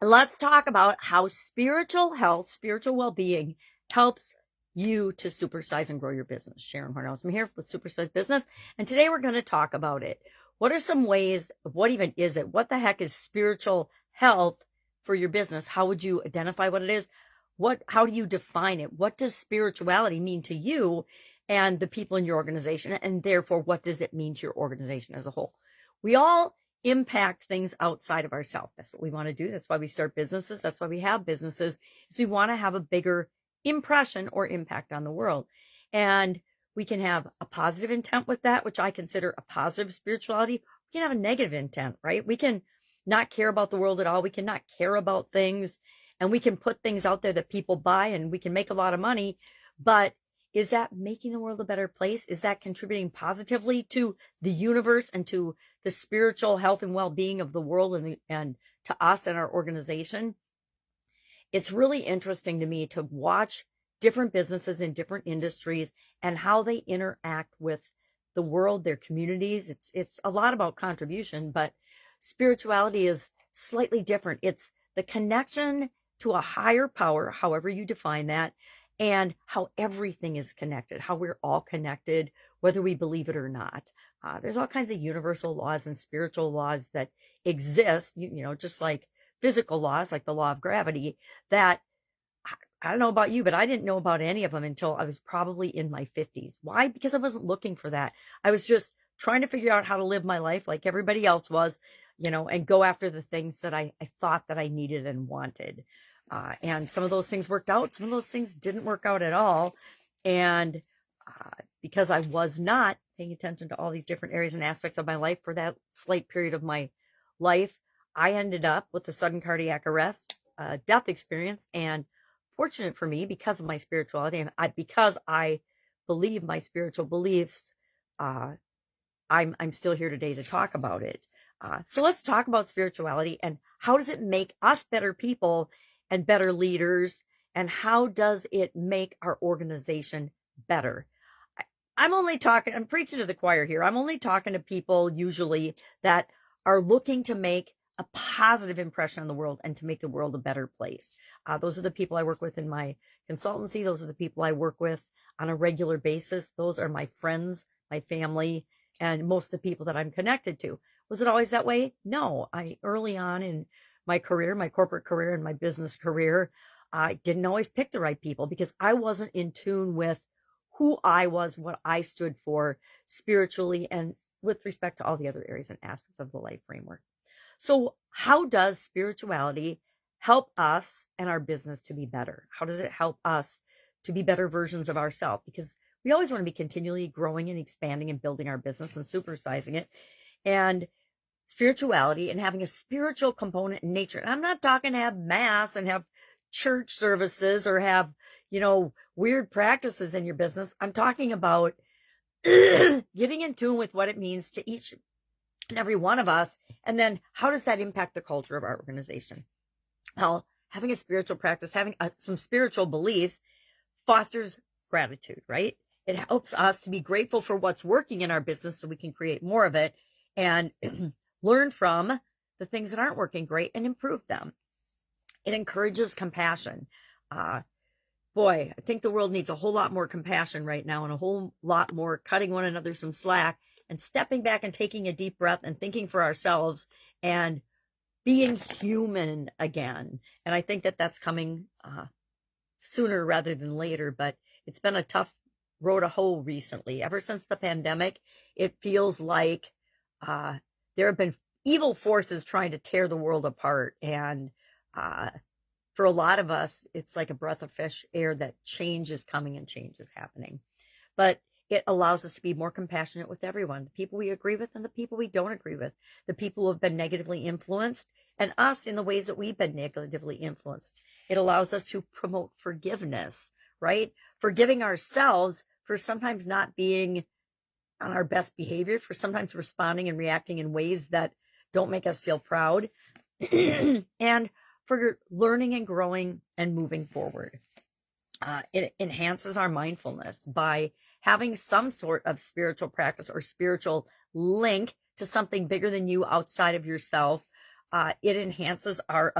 Let's talk about how spiritual health, spiritual well-being helps you to supersize and grow your business. Sharon Horne-Ellstrom here with Supersize Business, and today we're going to talk about it. What are some ways, what even is it? What the heck is spiritual health for your business? How would you identify what it is? How do you define it? What does spirituality mean to you and the people in your organization? And therefore, what does it mean to your organization as a whole? We all impact things outside of ourselves. That's what we want to do. That's why we start businesses. That's why we have businesses, is we want to have a bigger impression or impact on the world. And we can have a positive intent with that, which I consider a positive spirituality. We can have a negative intent, right? We can not care about the world at all. We can not care about things, and we can put things out there that people buy, and we can make a lot of money. But is that making the world a better place? Is that contributing positively to the universe and to the spiritual health and well-being of the world and to us and our organization? It's really interesting to me to watch different businesses in different industries and how they interact with the world, their communities. It's a lot about contribution, but spirituality is slightly different. It's the connection to a higher power, however you define that, and how everything is connected, how we're all connected, whether we believe it or not. There's all kinds of universal laws and spiritual laws that exist, just like physical laws, like the law of gravity, that I don't know about you, but I didn't know about any of them until I was probably in my 50s. Why? Because I wasn't looking for that. I was just trying to figure out how to live my life like everybody else was, and go after the things that I thought that I needed and wanted. And some of those things worked out. Some of those things didn't work out at all. And because I was not paying attention to all these different areas and aspects of my life for that slight period of my life, I ended up with a sudden cardiac arrest, death experience. And fortunate for me, because of my spirituality, and because I believe my spiritual beliefs, I'm still here today to talk about it. So let's talk about spirituality and how does it make us better people and better leaders, and how does it make our organization better? I'm preaching to the choir here. I'm only talking to people usually that are looking to make a positive impression on the world and to make the world a better place. Those are the people I work with in my consultancy. Those are the people I work with on a regular basis. Those are my friends, my family, and most of the people that I'm connected to. Was it always that way? No. Early on in my career, my corporate career and my business career, I didn't always pick the right people because I wasn't in tune with who I was, what I stood for spiritually, and with respect to all the other areas and aspects of the life framework. So how does spirituality help us and our business to be better? How does it help us to be better versions of ourselves? Because we always want to be continually growing and expanding and building our business and supersizing it. And spirituality and having a spiritual component in nature. And I'm not talking to have mass and have church services or have, weird practices in your business. I'm talking about getting in tune with what it means to each and every one of us. And then how does that impact the culture of our organization? Well, having a spiritual practice, having some spiritual beliefs fosters gratitude, right? It helps us to be grateful for what's working in our business so we can create more of it and learn from the things that aren't working great and improve them. It encourages compassion. Boy, I think the world needs a whole lot more compassion right now and a whole lot more cutting one another some slack and stepping back and taking a deep breath and thinking for ourselves and being human again. And I think that that's coming sooner rather than later, but it's been a tough road to hoe recently. Ever since the pandemic, it feels like there have been evil forces trying to tear the world apart. And for a lot of us, it's like a breath of fresh air that change is coming and change is happening. But it allows us to be more compassionate with everyone, the people we agree with and the people we don't agree with, the people who have been negatively influenced and us in the ways that we've been negatively influenced. It allows us to promote forgiveness, right? Forgiving ourselves for sometimes not being on our best behavior, for sometimes responding and reacting in ways that don't make us feel proud, and for learning and growing and moving forward. It enhances our mindfulness by having some sort of spiritual practice or spiritual link to something bigger than you outside of yourself. It enhances our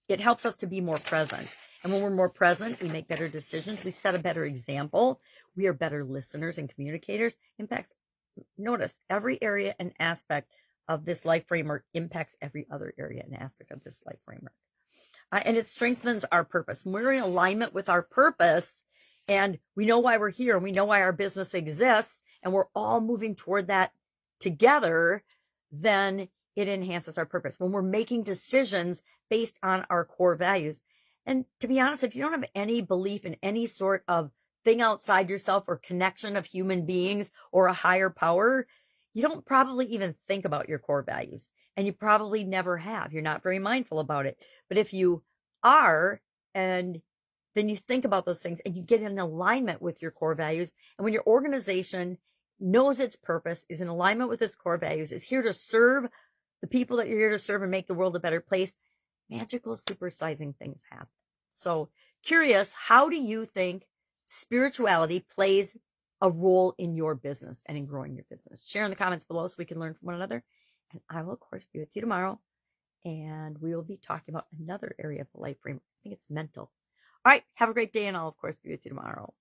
it helps us to be more present. And when we're more present, we make better decisions. We set a better example. We are better listeners and communicators. In fact, notice every area and aspect of this life framework impacts every other area and aspect of this life framework. And it strengthens our purpose. When we're in alignment with our purpose and we know why we're here and we know why our business exists and we're all moving toward that together, then it enhances our purpose. When we're making decisions based on our core values. And to be honest, if you don't have any belief in any sort of thing outside yourself or connection of human beings or a higher power, you don't probably even think about your core values. And you probably never have. You're not very mindful about it. But if you are, and then you think about those things and you get in alignment with your core values, and when your organization knows its purpose, is in alignment with its core values, is here to serve the people that you're here to serve and make the world a better place, magical supersizing things happen. So curious, how do you think spirituality plays a role in your business and in growing your business? Share in the comments below so we can learn from one another. And I will, of course, be with you tomorrow. And we will be talking about another area of the life framework. I think it's mental. All right. Have a great day. And I'll, of course, be with you tomorrow.